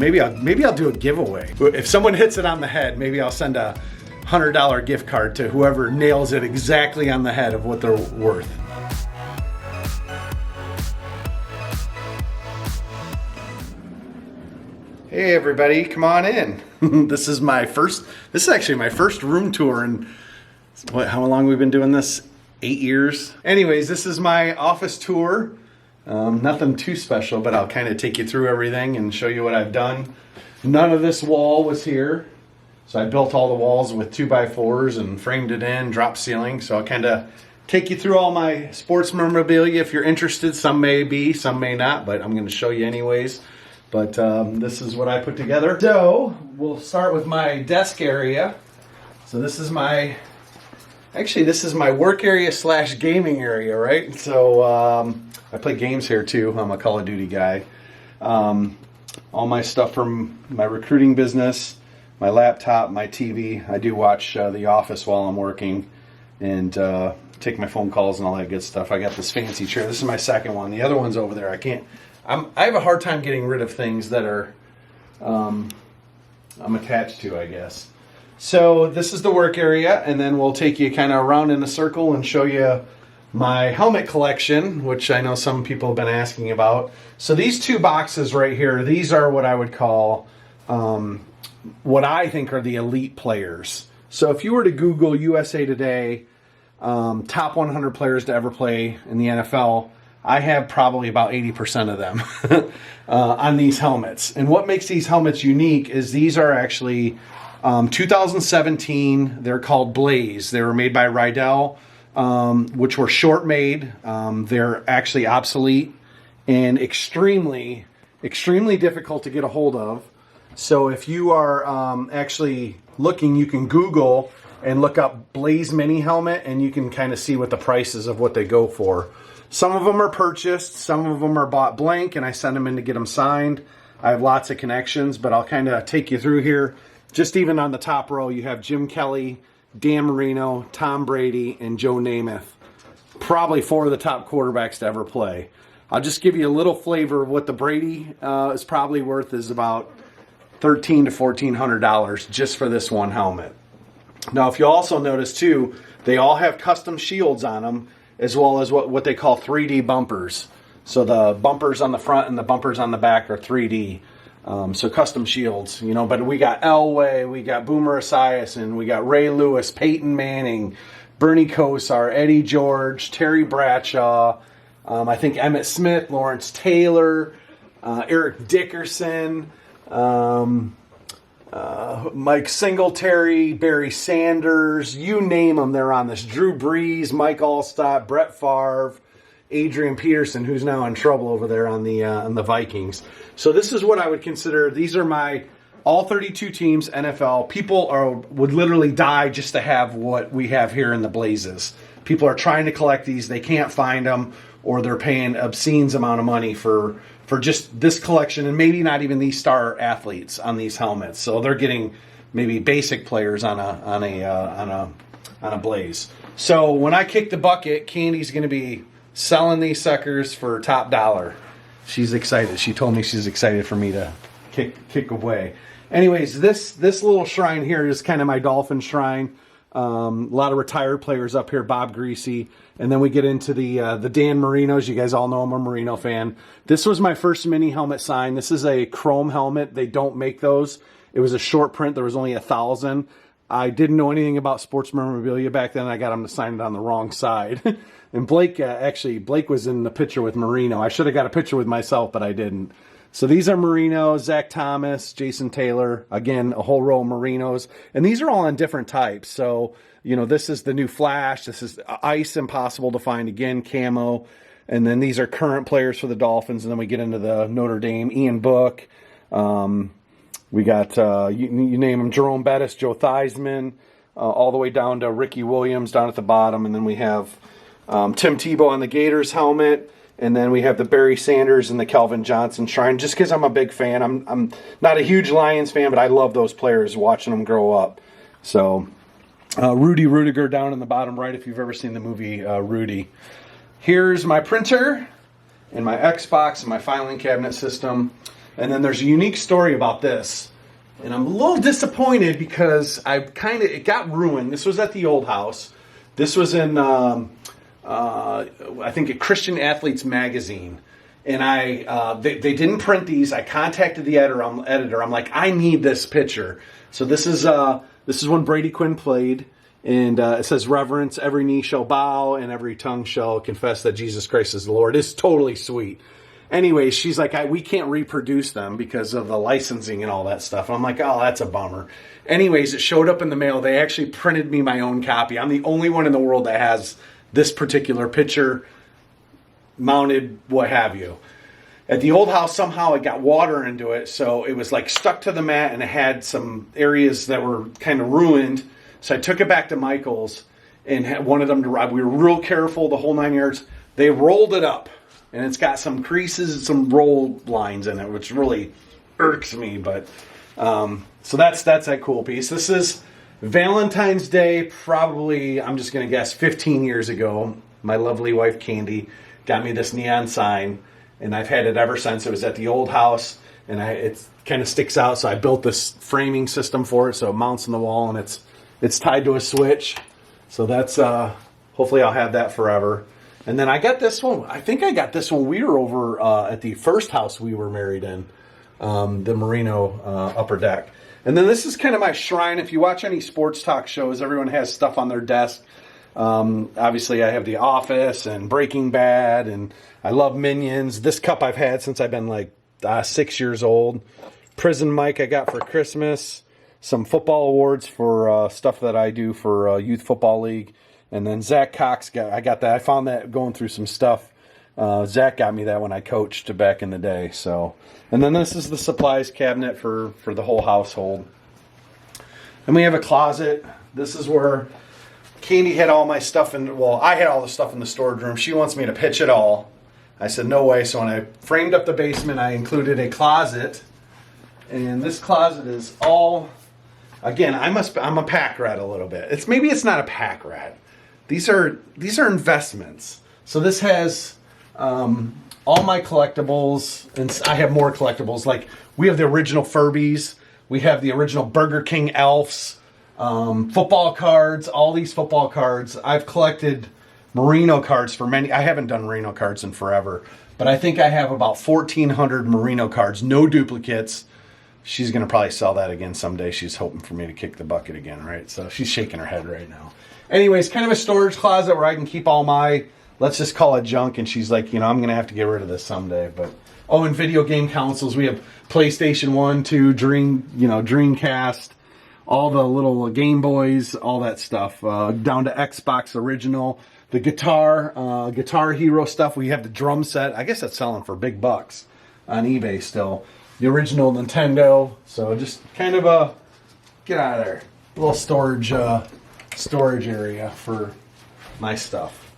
Maybe I'll do a giveaway. If someone hits it on the head, maybe I'll send a $100 gift card to whoever nails it exactly on the head of what they're worth. Hey everybody, come on in. This is actually my first room tour in, how long we've been doing this? 8 years. Anyways, this is my office tour. Nothing too special, but I'll kind of take you through everything and show you what I've done. None of this wall was here. So I built all the walls with 2x4s and framed it in, drop ceiling. So I'll kind of take you through all my sports memorabilia if you're interested. Some may be, some may not, but I'm going to show you anyways. But this is what I put together. So we'll start with my desk area. So this is my work area / gaming area, right? So I play games here too. I'm a Call of Duty guy. All my stuff from my recruiting business, my laptop, my TV. I do watch The Office while I'm working and take my phone calls and all that good stuff. I got this fancy chair. This is my second one. The other one's over there. I have a hard time getting rid of things that are I'm attached to, I guess. So this is the work area, and then we'll take you kind of around in a circle and show you my helmet collection, which I know some people have been asking about. So these two boxes right here, these are what I would call what I think are the elite players. So if you were to Google USA Today top 100 players to ever play in the NFL, I have probably about 80% of them on these helmets. And what makes these helmets unique is these are actually 2017. They're called Blaze. They were made by Rydell, which were short made. They're actually obsolete and extremely, extremely difficult to get a hold of. So if you are actually looking, you can Google and look up Blaze Mini Helmet, and you can kind of see what the prices of what they go for. Some of them are purchased, some of them are bought blank, and I send them in to get them signed. I have lots of connections, but I'll kind of take you through here. Just even on the top row, you have Jim Kelly, Dan Marino, Tom Brady, and Joe Namath. Probably 4 of the top quarterbacks to ever play. I'll just give you a little flavor of what the Brady is probably worth, is about $1,300 to $1,400 just for this one helmet. Now, if you also notice too, they all have custom shields on them, as well as what they call 3D bumpers. So the bumpers on the front and the bumpers on the back are 3D. So custom shields, you know, but we got Elway, we got Boomer Esiason, we got Ray Lewis, Peyton Manning, Bernie Kosar, Eddie George, Terry Bradshaw, I think Emmitt Smith, Lawrence Taylor, Eric Dickerson, Mike Singletary, Barry Sanders, you name them, they're on this. Drew Brees, Mike Allstott, Brett Favre, Adrian Peterson, who's now in trouble over there on the Vikings. So this is what I would consider. These are my all 32 teams, NFL. People would literally die just to have what we have here in the Blazes. People are trying to collect these. They can't find them, or they're paying obscene amount of money for just this collection, and maybe not even these star athletes on these helmets. So they're getting maybe basic players on a Blaze. So when I kick the bucket, Candy's going to be selling these suckers for top dollar. She's excited. She told me she's excited for me to kick away. Anyways, this little shrine here is kind of my Dolphin shrine. A lot of retired players up here, Bob Greasy. And then we get into the Dan Marinos. You guys all know I'm a Marino fan. This was my first mini helmet sign. This is a chrome helmet. They don't make those. It was a short print. There was only 1,000. I didn't know anything about sports memorabilia back then. I got him to sign it on the wrong side. And Blake was in the picture with Marino. I should have got a picture with myself, but I didn't. So these are Marinos, Zach Thomas, Jason Taylor. Again, a whole row of Marinos. And these are all in different types. So, you know, this is the new Flash. This is Ice, impossible to find again, camo. And then these are current players for the Dolphins. And then we get into the Notre Dame, Ian Book. We got, you name them, Jerome Bettis, Joe Theismann, all the way down to Ricky Williams down at the bottom. And then we have Tim Tebow on the Gators helmet. And then we have the Barry Sanders and the Calvin Johnson shrine, just because I'm a big fan. I'm not a huge Lions fan, but I love those players, watching them grow up. So Rudy Rudiger down in the bottom right, if you've ever seen the movie Rudy. Here's my printer and my Xbox and my filing cabinet system. And then there's a unique story about this. And I'm a little disappointed because it got ruined. This was at the old house. This was in, I think, a Christian Athletes magazine. And they didn't print these. I contacted the editor. I'm like, I need this picture. So this is when Brady Quinn played. And it says, reverence, every knee shall bow and every tongue shall confess that Jesus Christ is the Lord. It's totally sweet. Anyways, she's like, we can't reproduce them because of the licensing and all that stuff. And I'm like, oh, that's a bummer. Anyways, it showed up in the mail. They actually printed me my own copy. I'm the only one in the world that has this particular picture mounted, what have you. At the old house, somehow it got water into it, so it was like stuck to the mat, and it had some areas that were kind of ruined. So I took it back to Michael's and wanted them to ride. We were real careful, the whole 9 yards. They rolled it up, and it's got some creases and some roll lines in it, which really irks me. But so that's that cool piece. This is Valentine's Day, probably, I'm just going to guess, 15 years ago. My lovely wife, Candi, got me this neon sign, and I've had it ever since. It was at the old house, and it kind of sticks out, so I built this framing system for it, so it mounts on the wall, and it's tied to a switch. So that's, hopefully I'll have that forever. And then I got this one. I think I got this one. We were over at the first house we were married in, the Merino upper deck. And then this is kind of my shrine. If you watch any sports talk shows, everyone has stuff on their desk. Obviously, I have The Office and Breaking Bad, and I love Minions. This cup I've had since I've been like 6 years old. Prison mic I got for Christmas. Some football awards for stuff that I do for Youth Football League. And then Zach Cox, I got that. I found that going through some stuff. Zach got me that when I coached back in the day. So, and then this is the supplies cabinet for the whole household. And we have a closet. This is where Candi had all my stuff I had all the stuff in the storage room. She wants me to pitch it all. I said, no way. So when I framed up the basement, I included a closet. And this closet is all, again, I'm a pack rat a little bit. Maybe it's not a pack rat. These are investments. So this has all my collectibles, and I have more collectibles. Like, we have the original Furbies. We have the original Burger King Elves. Football cards, all these football cards. I've collected Merino cards for many. I haven't done Merino cards in forever, but I think I have about 1,400 Merino cards, no duplicates. She's going to probably sell that again someday. She's hoping for me to kick the bucket again, right? So she's shaking her head right now. Anyways, kind of a storage closet where I can keep all my, let's just call it junk. And she's like, I'm going to have to get rid of this someday. But, and video game consoles. We have PlayStation 1, 2, Dreamcast, all the little Game Boys, all that stuff, down to Xbox original. The Guitar Hero stuff. We have the drum set. I guess that's selling for big bucks on eBay still. The original Nintendo. So just kind of a, get out of there, a little storage area for my stuff.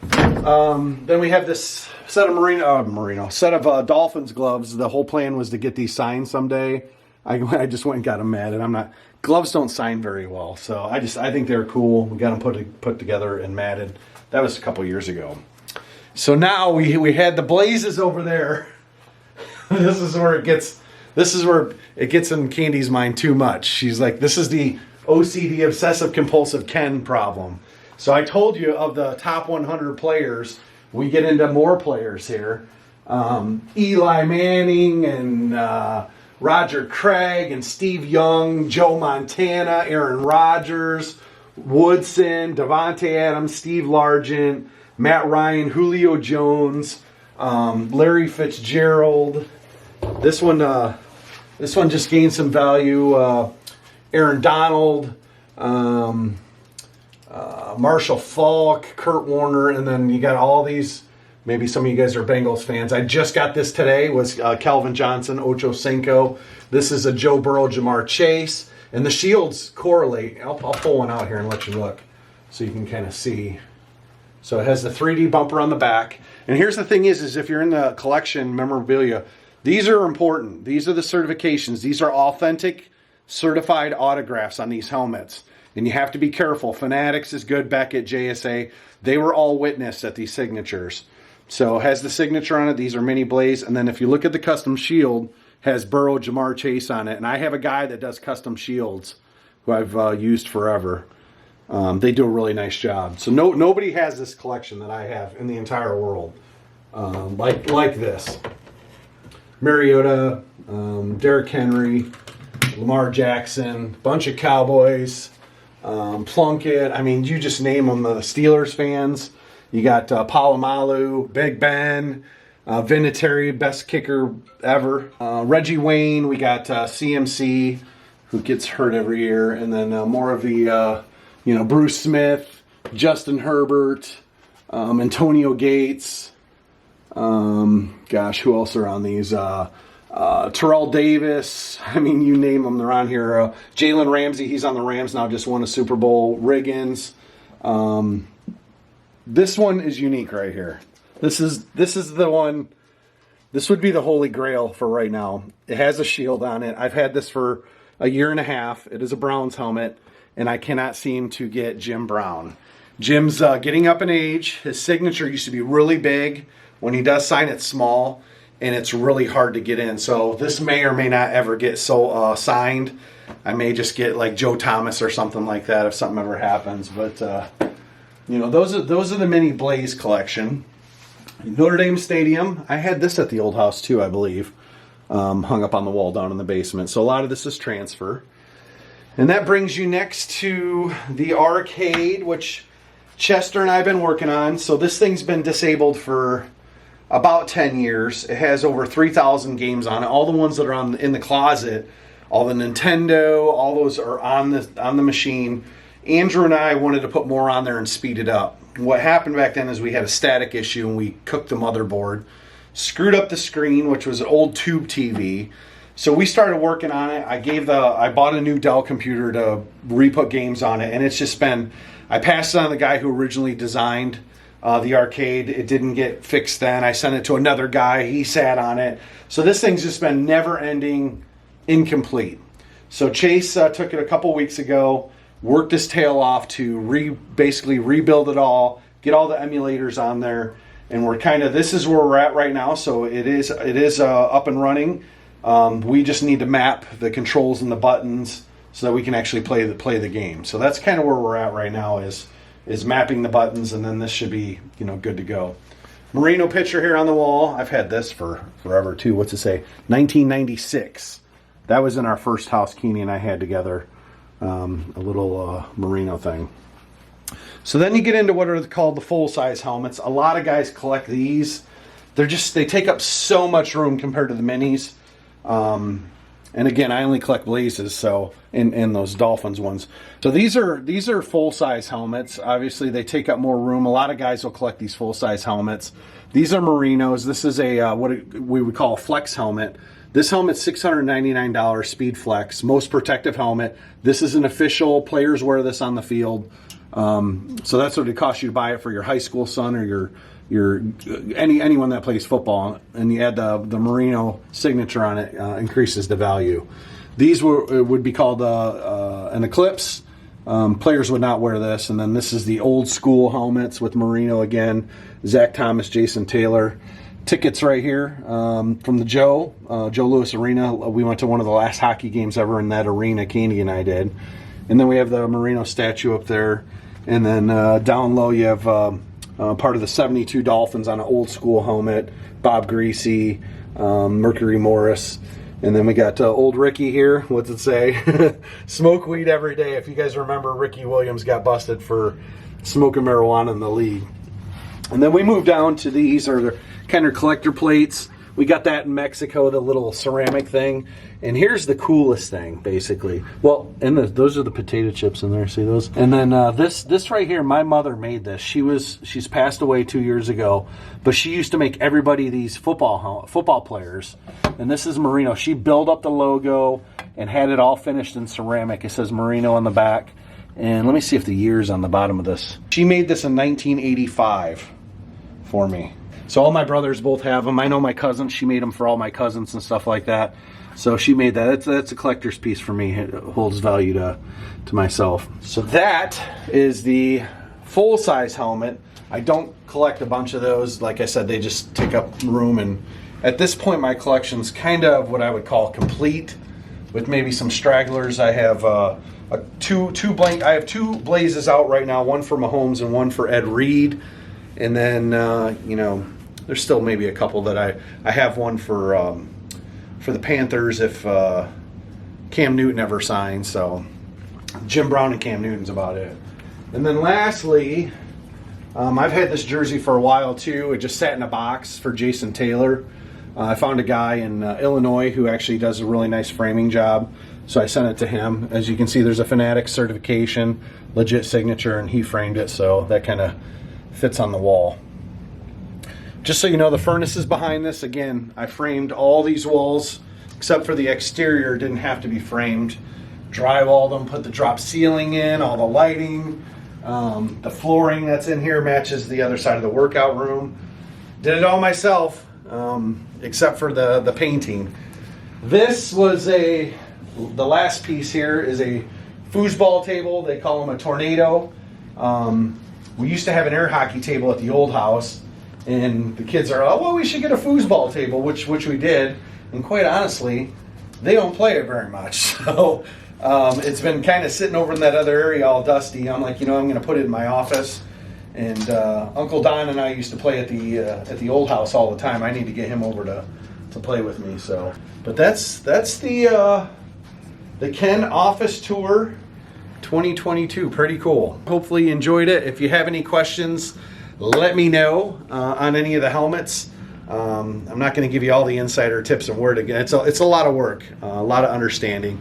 Then we have this set of set of Dolphins gloves. The whole plan was to get these signed someday. I just went and got them mad, and gloves don't sign very well, so I think they're cool. We got them put together and matted. That was a couple years ago. So now we had the Blazes over there. This is where it gets in Candi's mind too much. She's like, this is the OCD, obsessive compulsive Ken problem. So I told you of the top 100 players. We get into more players here. Eli Manning and Roger Craig and Steve Young, Joe Montana, Aaron Rodgers, Woodson, Devontae Adams, Steve Largent, Matt Ryan, Julio Jones, Larry Fitzgerald. This one just gained some value. Aaron Donald, Marshall Faulk, Kurt Warner, and then you got all these. Maybe some of you guys are Bengals fans. I just got this today. Was Calvin Johnson, Ocho Cinco. This is a Joe Burrow, Jamar Chase. And the shields correlate. I'll pull one out here and let you look so you can kind of see. So it has the 3D bumper on the back. And here's the thing is if you're in the collection memorabilia, these are important. These are the certifications. These are authentic, certified autographs on these helmets. And you have to be careful. Fanatics is good, Beckett, JSA. They were all witness at these signatures. So it has the signature on it. These are mini blaze. And then if you look at the custom shield, has Burrow Jamar Chase on it. And I have a guy that does custom shields who I've used forever. They do a really nice job. So nobody has this collection that I have in the entire world. Like this. Mariota, Derrick Henry, Lamar Jackson, bunch of Cowboys, Plunkett. I mean, you just name them. The Steelers fans. You got Palomalu, Big Ben, Vinatieri, best kicker ever. Reggie Wayne. We got CMC, who gets hurt every year, and then more of the Bruce Smith, Justin Herbert, Antonio Gates. Gosh, who else are on these? Terrell Davis. I mean, you name them, they're on here. Jalen Ramsey, he's on the Rams now, just won a Super Bowl. Riggins. This one is unique right here. This is the one. This would be the holy grail for right now. It has a shield on it. I've had this for a year and a half. It is a Browns helmet, and I cannot seem to get Jim Brown. Jim's getting up in age. His signature used to be really big. When he does sign, it's small, and it's really hard to get in. So this may or may not ever get signed. I may just get like Joe Thomas or something like that if something ever happens. But those are the mini Blaze collection. Notre Dame Stadium. I had this at the old house too, I believe. Hung up on the wall down in the basement. So a lot of this is transfer. And that brings you next to the arcade, which Chester and I have been working on. So this thing's been disabled for about 10 years. It has over 3,000 games on it. All the ones that are in the closet, all the Nintendo, all those are on the machine. Andrew and I wanted to put more on there and speed it up. What happened back then is we had a static issue and we cooked the motherboard, screwed up the screen, which was an old tube TV. So we started working on it. I bought a new Dell computer to re-put games on it, and it's just been, I passed it on to the guy who originally designed the arcade. It didn't get fixed then. I sent it to another guy. He sat on it. So this thing's just been never-ending incomplete. So Chase took it a couple weeks ago, worked his tail off to basically rebuild it all, get all the emulators on there, and this is where we're at right now. So it is up and running. We just need to map the controls and the buttons so that we can actually play the game. So that's kind of where we're at right now is mapping the buttons, and then this should be good to go. Merino picture here on the wall. I've had this for forever too. What's it say? 1996. That was in our first house Keeney and I had together. A little Merino thing. So then you get into what are called the full-size helmets. A lot of guys collect these. They take up so much room compared to the minis. And again, I only collect Blazes, so in those Dolphins ones. So these are full-size helmets. Obviously, they take up more room. A lot of guys will collect these full-size helmets. These are Merinos. This is what we would call a flex helmet. This helmet's $699 Speed Flex, most protective helmet. This is an official. Players wear this on the field. So that's what it costs you to buy it for your high school son or anyone that plays football, and you add the Merino signature on it, increases the value. These would be called an Eclipse. Players would not wear this. And then this is the old school helmets with Merino again. Zach Thomas, Jason Taylor. Tickets right here from the Joe Louis Arena. We went to one of the last hockey games ever in that arena, Candi and I did. And then we have the Merino statue up there. And then down low you have part of the 72 Dolphins on an old school helmet. Bob Greasy, Mercury Morris. And then we got old Ricky here. What's it say? Smoke weed every day. If you guys remember, Ricky Williams got busted for smoking marijuana in the league. And then we moved down to these are the kind of collector plates. We got that in Mexico, the little ceramic thing. And here's the coolest thing, basically. Well, and those are the potato chips in there. See those? And then this right here, my mother made this. She's passed away 2 years ago, but she used to make everybody these football players. And this is Merino. She built up the logo and had it all finished in ceramic. It says Merino on the back. And let me see if the year's on the bottom of this. She made this in 1985 for me. So all my brothers both have them. I know my cousins, she made them for all my cousins and stuff like that. So she made that. That's a collector's piece for me. It holds value to myself. So that is the full-size helmet. I don't collect a bunch of those. Like I said, they just take up room, and at this point my collection's kind of what I would call complete, with maybe some stragglers. I have two Blazes out right now, one for Mahomes and one for Ed Reed, and then you know, there's still maybe a couple that I have one for the Panthers if Cam Newton ever signs. So Jim Brown and Cam Newton's about it. And then lastly, I've had this jersey for a while too. It just sat in a box for Jason Taylor. I found a guy in Illinois who actually does a really nice framing job, so I sent it to him. As you can see, there's a Fanatics certification, legit signature, and he framed it, so that kind of fits on the wall. Just so you know, the furnace is behind this. Again, I framed all these walls except for the exterior. Didn't have to be framed. Drywalled them, put the drop ceiling in, all the lighting. The flooring that's in here matches the other side of the workout room. Did it all myself, except for the painting. This was the last piece here is a foosball table. They call them a tornado. We used to have an air hockey table at the old house, and the kids are, oh, well, we should get a foosball table, which we did. And quite honestly, they don't play it very much. So it's been kind of sitting over in that other area all dusty. I'm like, you know, I'm going to put it in my office. And Uncle Don and I used to play at the old house all the time. I need to get him over to play with me. So, but that's the Ken office tour 2022. Pretty cool. Hopefully you enjoyed it. If you have any questions, let me know on any of the helmets. I'm not going to give you all the insider tips and where to get. It's a lot of work, a lot of understanding.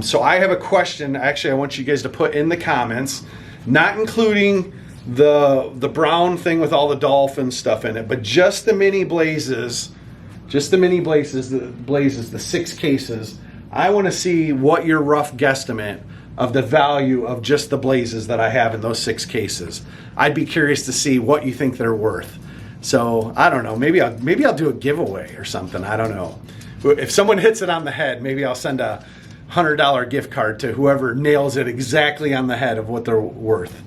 So I have a question. Actually, I want you guys to put in the comments, not including the brown thing with all the Dolphins stuff in it, but just the mini Blazes, the 6 cases. I want to see what your rough guesstimate of the value of just the Blazes that I have in those 6 cases. I'd be curious to see what you think they're worth. So I don't know. Maybe I'll do a giveaway or something. I don't know. If someone hits it on the head, maybe I'll send a $100 gift card to whoever nails it exactly on the head of what they're worth.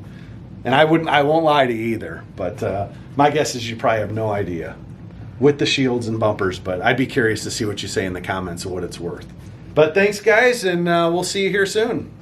And I won't lie to you either. But my guess is you probably have no idea with the shields and bumpers. But I'd be curious to see what you say in the comments of what it's worth. But thanks, guys, and we'll see you here soon.